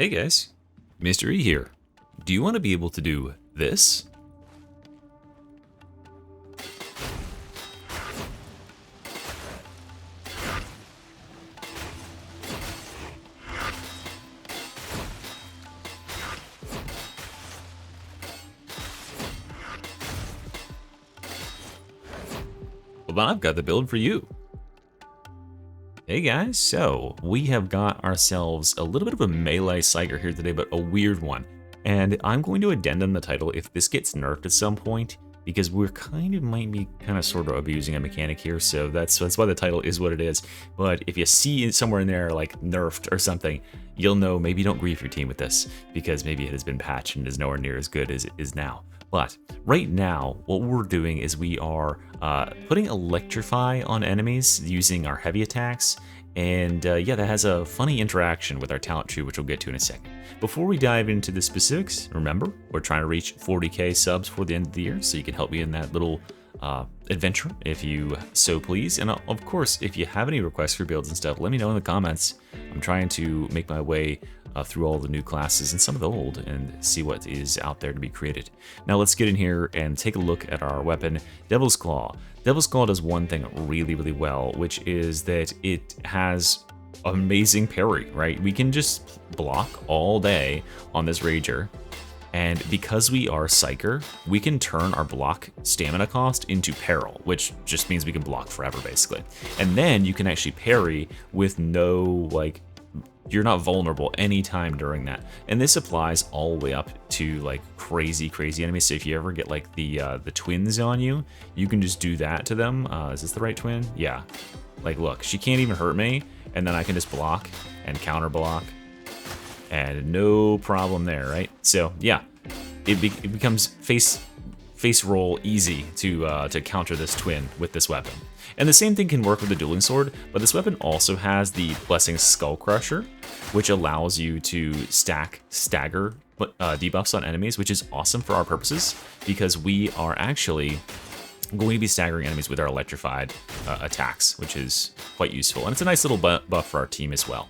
Hey guys, Mr. E here. Do you want to be able to do this? Well, then I've got the build for you. Hey guys, so we have got ourselves a little bit of a melee psyker here today, but a weird one. And I'm going to addendum the title if this gets nerfed at some point, because we're might be sort of abusing a mechanic here, so that's why the title is what it is. But if you see it somewhere in there like nerfed or something, you'll know maybe don't grief your team with this, because maybe it has been patched and is nowhere near as good as it is now. But right now, what we're doing is we are putting Electrify on enemies using our heavy attacks. And yeah, that has a funny interaction with our talent tree, which we'll get to in a second. Before we dive into the specifics, remember, we're trying to reach 40k subs for the end of the year, so you can help me in that little adventure if you so please. And of course, if you have any requests for builds and stuff, let me know in the comments. I'm trying to make my way through all the new classes and some of the old and see what is out there to be created. Now let's get in here and take a look at our weapon, Devil's Claw. Devil's Claw does one thing really, really well, which is that it has amazing parry, right? We can just block all day on this Rager. And because we are Psyker, we can turn our block stamina cost into peril, which just means we can block forever, basically. And then you can actually parry with no, you're not vulnerable anytime during that. And this applies all the way up to crazy enemies. So if you ever get the twins on you, you can just do that to them. Is this the right twin? Yeah. Look, she can't even hurt me, and then I can just block and counter block. And no problem there, right? So yeah, it becomes face roll easy to counter this twin with this weapon. And the same thing can work with the dueling sword, but this weapon also has the Blessing Skull Crusher, which allows you to stagger debuffs on enemies, which is awesome for our purposes because we are actually going to be staggering enemies with our electrified attacks, which is quite useful. And it's a nice little buff for our team as well.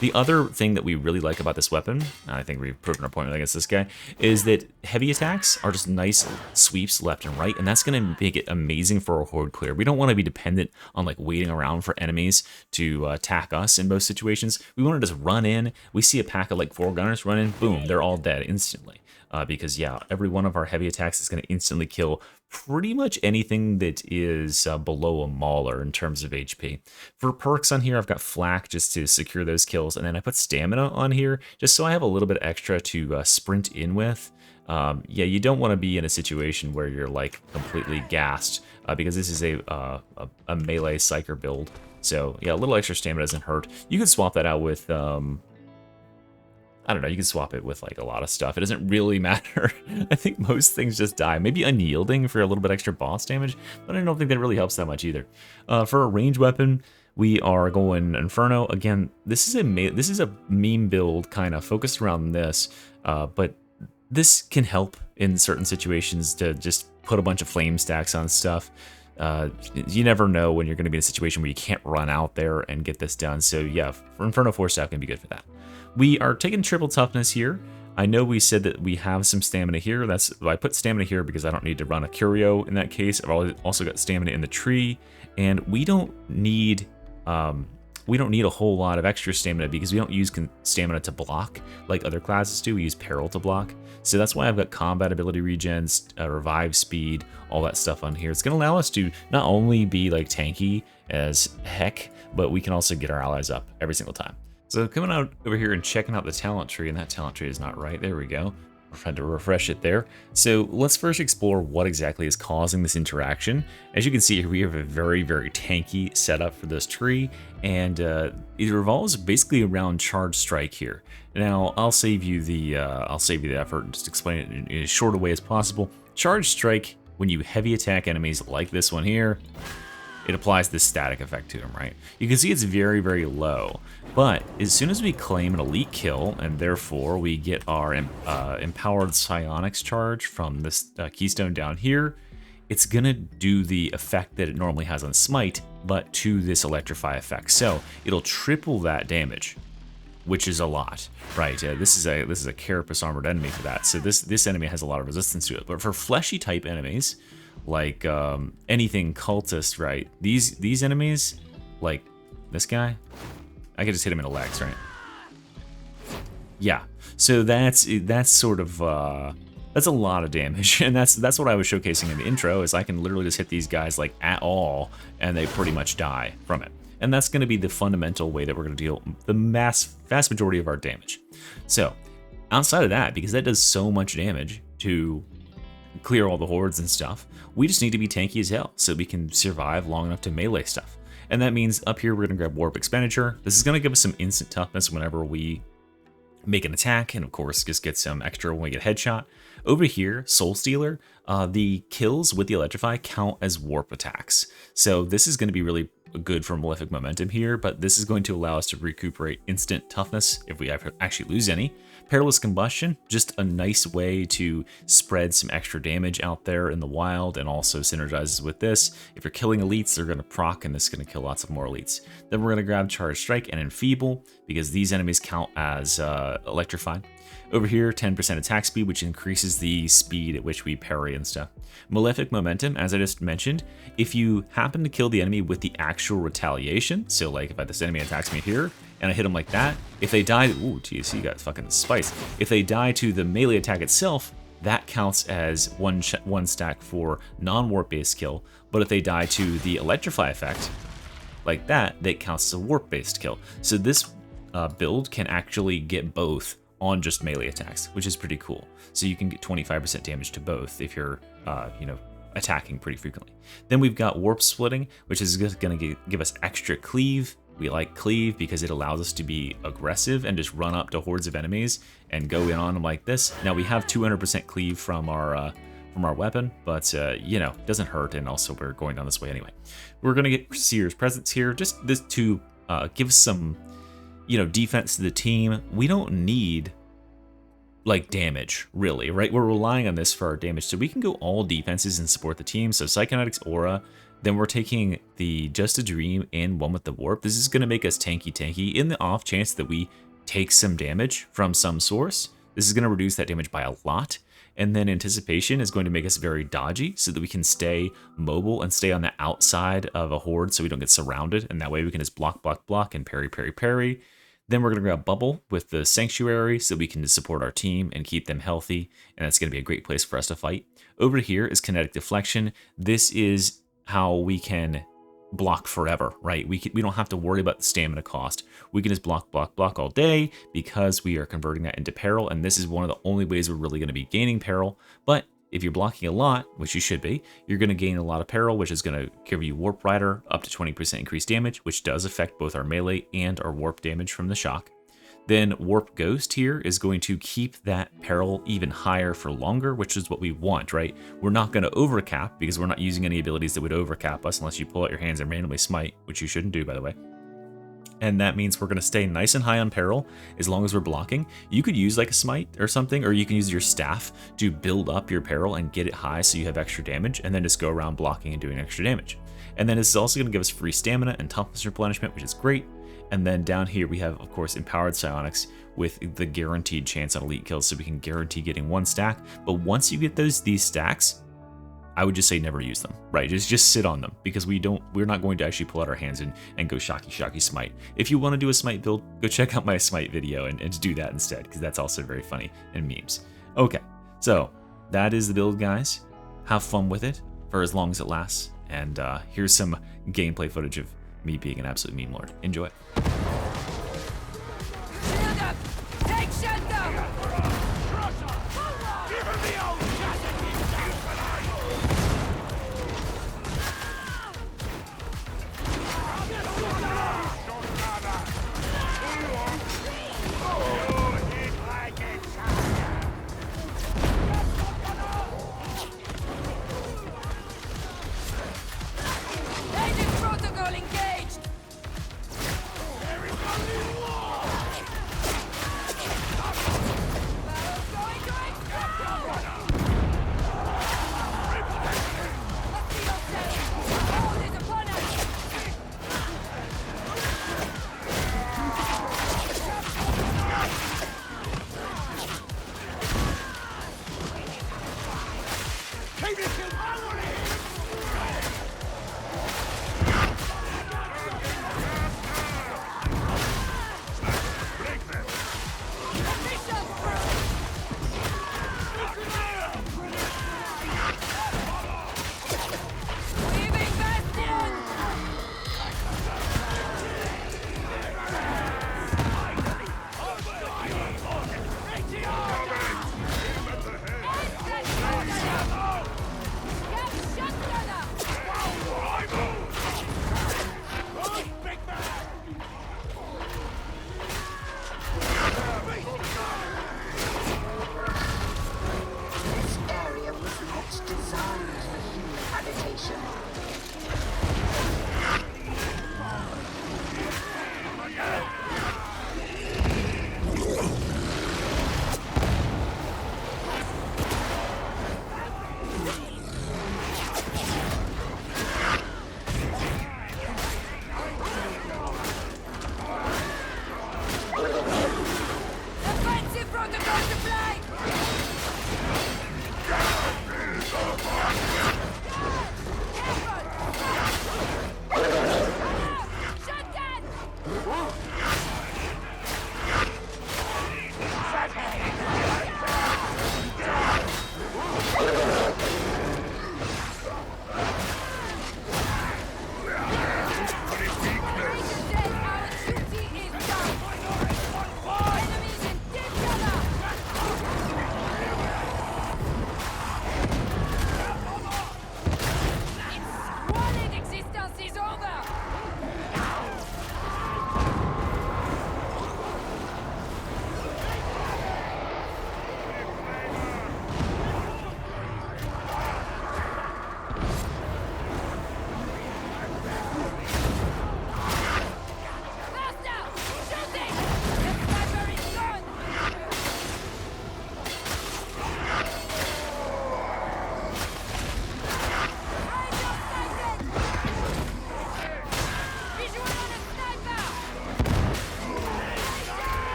The other thing that we really like about this weapon, and I think we've proven our point against this guy, is that heavy attacks are just nice sweeps left and right, and that's going to make it amazing for a horde clear. We don't want to be dependent on waiting around for enemies to attack us in most situations. We want to just run in. We see a pack of 4 gunners run in, boom, they're all dead instantly. Because yeah, every one of our heavy attacks is going to instantly kill pretty much anything that is below a mauler in terms of HP. For perks on here, I've got flak just to secure those kills, and then I put stamina on here just so I have a little bit extra to sprint in with. Yeah, you don't want to be in a situation where you're completely gassed because this is a melee psyker build. So yeah, a little extra stamina doesn't hurt. You could swap that out with I don't know, you can swap it with a lot of stuff. It doesn't really matter. I think most things just die. Maybe Unyielding for a little bit extra boss damage, but I don't think that really helps that much either. For a range weapon, we are going Inferno. Again, this is a meme build kind of focused around this, but this can help in certain situations to just put a bunch of flame stacks on stuff. You never know when you're going to be in a situation where you can't run out there and get this done. So yeah, Inferno 4 staff can be good for that. We are taking triple toughness here. I know we said that we have some stamina here. I put stamina here because I don't need to run a curio in that case. I've also got stamina in the tree, and we don't need a whole lot of extra stamina because we don't use stamina to block like other classes do. We use peril to block. So that's why I've got combat ability regens, revive speed, all that stuff on here. It's going to allow us to not only be tanky as heck, but we can also get our allies up every single time. So coming out over here and checking out the talent tree, and that talent tree is not right. There we go. We're trying to refresh it there. So let's first explore what exactly is causing this interaction. As you can see here, we have a very, very tanky setup for this tree, and it revolves basically around Charge Strike here. Now, I'll save you the effort and just explain it in as short a way as possible. Charge Strike, when you heavy attack enemies like this one here, it applies this static effect to them, right? You can see it's very, very low, but as soon as we claim an elite kill, and therefore we get our empowered psionics charge from this keystone down here, it's gonna do the effect that it normally has on smite, but to this electrify effect. So it'll triple that damage. which is a lot, right? This is a carapace armored enemy for that. So this enemy has a lot of resistance to it. But for fleshy type enemies, like anything cultist, right? These enemies, like this guy, I could just hit him in the legs, right? Yeah. So that's sort of that's a lot of damage, and that's what I was showcasing in the intro. Is I can literally just hit these guys like at all, and they pretty much die from it. And that's going to be the fundamental way that we're going to deal the vast majority of our damage. So outside of that, because that does so much damage to clear all the hordes and stuff, we just need to be tanky as hell so we can survive long enough to melee stuff. And that means up here we're going to grab Warp Expenditure. This is going to give us some instant toughness whenever we make an attack, and of course just get some extra when we get headshot. Over here, Soul Stealer, the kills with the Electrify count as warp attacks. So this is going to be really good for Malefic Momentum here, but this is going to allow us to recuperate instant toughness if we actually lose any. Perilous Combustion, just a nice way to spread some extra damage out there in the wild, and also synergizes with this. If you're killing elites, they're going to proc, and this is going to kill lots of more elites. Then we're going to grab Charge Strike and Enfeeble, because these enemies count as electrified. Over here, 10% attack speed, which increases the speed at which we parry and stuff. Malefic Momentum, as I just mentioned, if you happen to kill the enemy with the actual retaliation, so like if this enemy attacks me here, and I hit them like that, if they die, ooh, TC got fucking spice. If they die to the melee attack itself, that counts as one stack for non-warp based kill, but if they die to the Electrify effect, like that counts as a warp based kill. So this build can actually get both on just melee attacks, which is pretty cool. So you can get 25% damage to both if you're, attacking pretty frequently. Then we've got Warp Splitting, which is going to give us extra cleave. We like cleave because it allows us to be aggressive and just run up to hordes of enemies and go in on them like this. Now we have 200% cleave from our weapon, but it doesn't hurt, and also we're going down this way anyway. We're going to get Seer's Presence here, just this to give some defense to the team. We don't need like damage really, right? We're relying on this for our damage, so we can go all defenses and support the team. So Psychonetics Aura, then we're taking the Just a Dream and one with the Warp. This is going to make us tanky in the off chance that we take some damage from some source. This is going to reduce that damage by a lot. And then Anticipation is going to make us very dodgy so that we can stay mobile and stay on the outside of a horde so we don't get surrounded, and that way we can just block and parry. Then we're going to grab Bubble with the Sanctuary so we can just support our team and keep them healthy, and that's going to be a great place for us to fight. Over here is Kinetic Deflection. This is how we can block forever, right? We don't have to worry about the stamina cost. We can just block all day because we are converting that into peril, and this is one of the only ways we're really going to be gaining peril. But if you're blocking a lot, which you should be, you're going to gain a lot of peril, which is going to give you Warp Rider, up to 20% increased damage, which does affect both our melee and our warp damage from the shock. Then Warp Ghost here is going to keep that peril even higher for longer, which is what we want, right? We're not going to overcap because we're not using any abilities that would overcap us unless you pull out your hands and randomly smite, which you shouldn't do, by the way. And that means we're going to stay nice and high on peril as long as we're blocking. You could use like a smite or something, or you can use your staff to build up your peril and get it high so you have extra damage, and then just go around blocking and doing extra damage. And then this is also going to give us free stamina and toughness replenishment, which is great. And then down here we have, of course, Empowered Psionics with the guaranteed chance on elite kills, so we can guarantee getting one stack. But once you get these stacks, I would just say never use them, right? Just sit on them, because we're not going to actually pull out our hands and go shocky smite. If you want to do a smite build, go check out my smite video and do that instead, because that's also very funny in memes. Okay, so that is the build, guys. Have fun with it for as long as it lasts, and here's some gameplay footage of me being an absolute meme lord. Enjoy. Shield up! Take shelter! Give him the old Agent protocol engaged!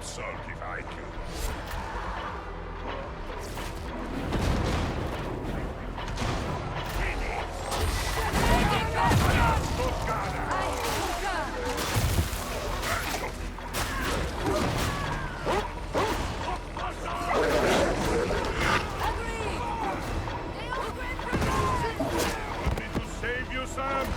Fatshark if I could. Need to save you, Sam.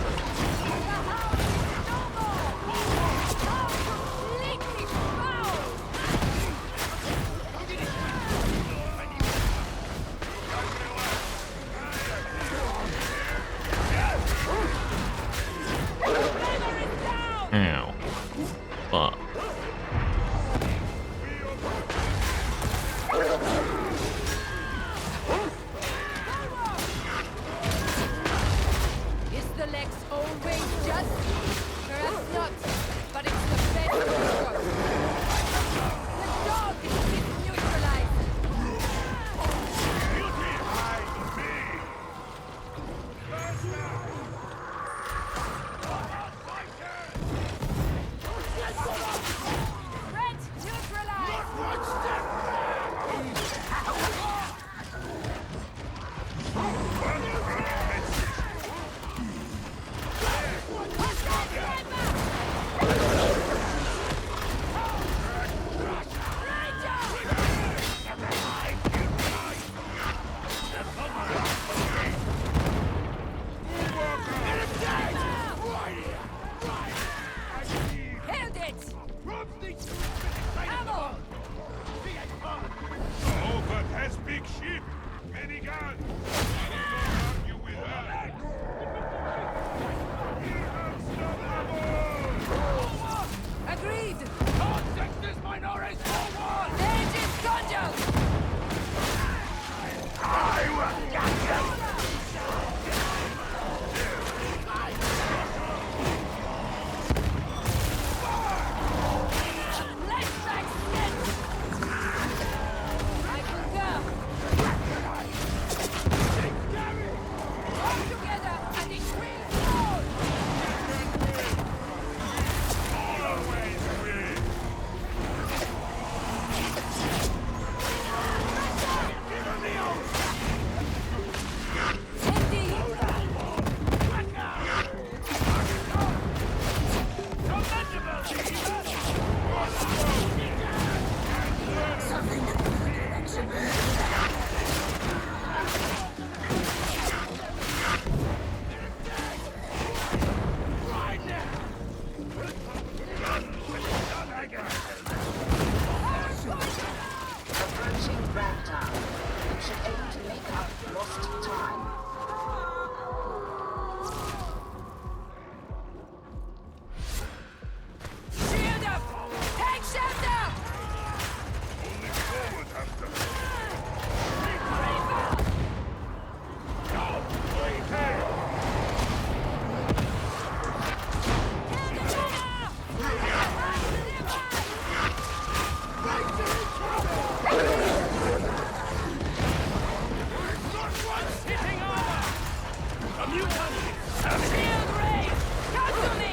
Ow. Fuck. Is the legs always just? Perhaps not, but it's the best approach. The dog is neutralized. Threat neutralized. Held it! Ammo! Oh, but has big ship. Many guns. Argue with her. Agreed! Contact this minorities forward! Aegis conjunct! I will get you. Let's back step! I concur! Work together and it will fall! Always win. Approaching Ragdown. Should aim to make up lost time. Shield up! Take shelter! Only forward have to. Shield raised! Come to me!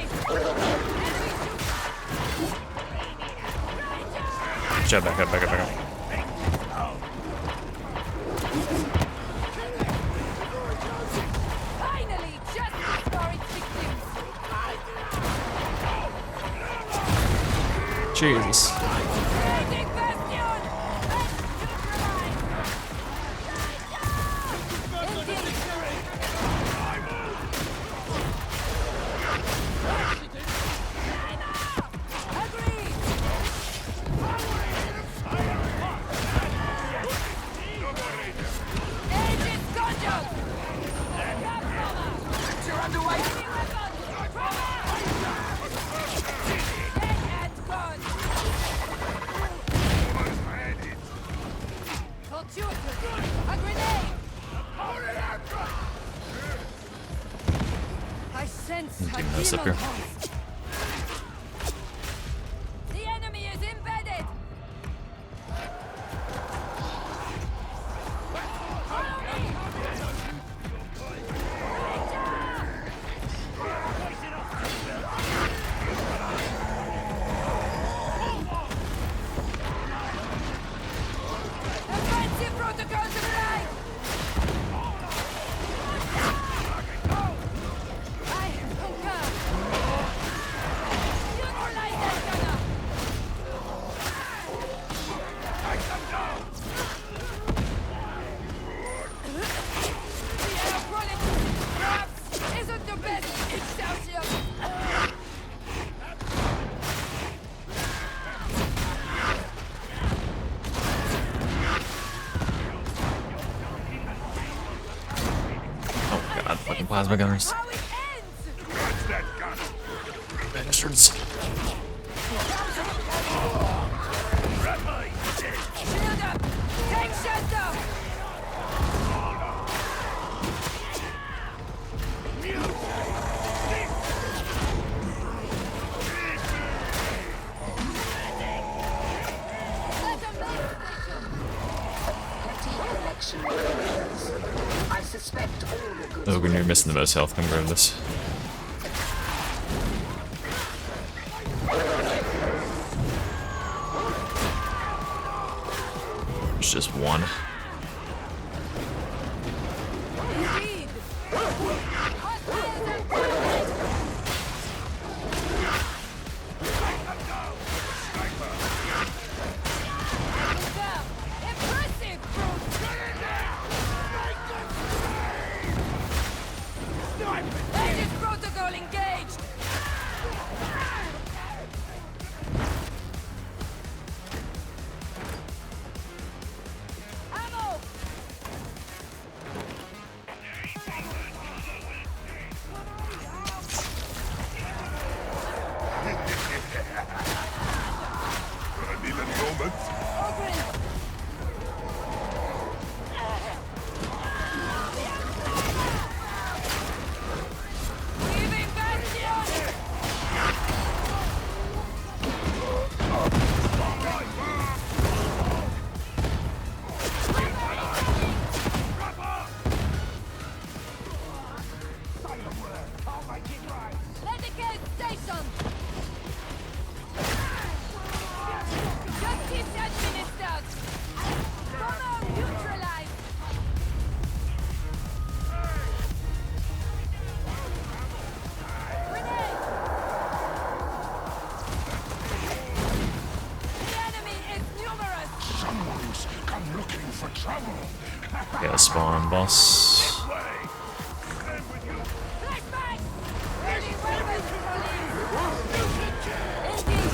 Shut back up, back up, back up. Finally, justice for its victims! Jesus. Creating bastion! Let's neutralize! Indeed! Agreed! Aegis conjunct! You're underway! Dead and gone! Fortuitous! A grenade! I sense a Take this up here. demon host. The enemy is embedded! Follow me! Ranger! plasma gunners. How it ends! Catch that gun! Bastards. Shield up! Take shelter! Let them make station! Petty collection materials. I suspect all the goods. Oh, when you're missing the most health, come grab this. It's just one. Indeed! Hostiles are dead! Impressive, Aegis protocol engaged! Ammo! I need a moment. Ogren! Leaving Bastion! Medicate station! Justice administered! Bono neutralized! Grenade! The enemy is numerous! Someone's come looking for trouble. Yeah, spawn, boss. Flashbang! Ready weapons, police! Indeed!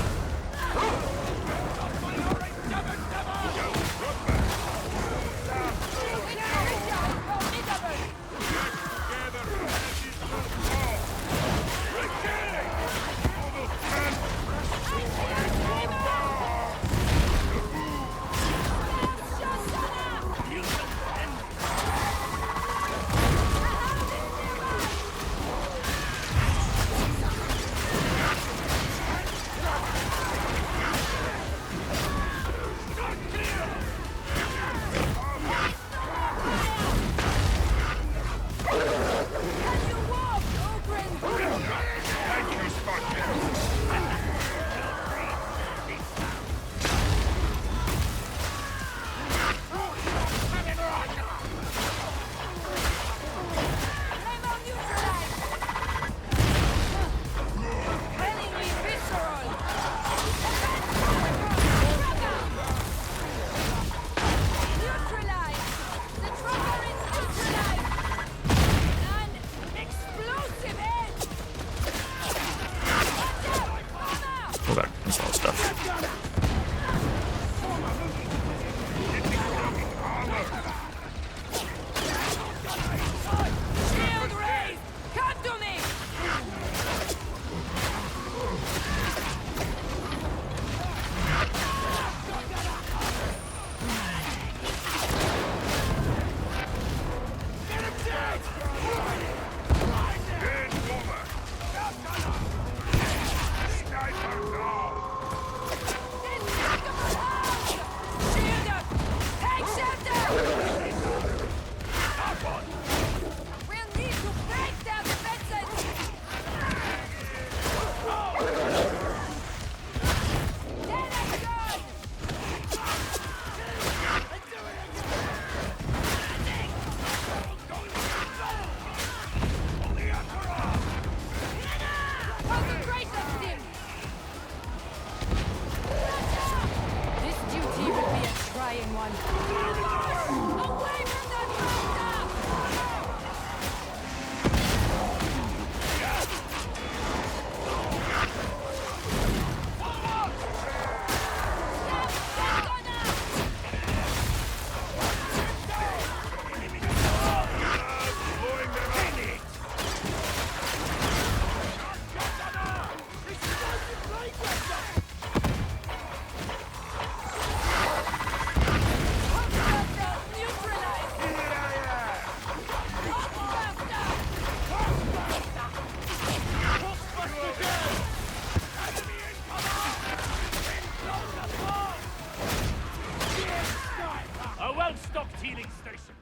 Go back. That's all stuff. Shield raised! Come to me! Shield up! Take shelter! We'll need to break their defenses! Dead and gone! Concentration, team! This duty will be a trying one. Away from the monster! healing station.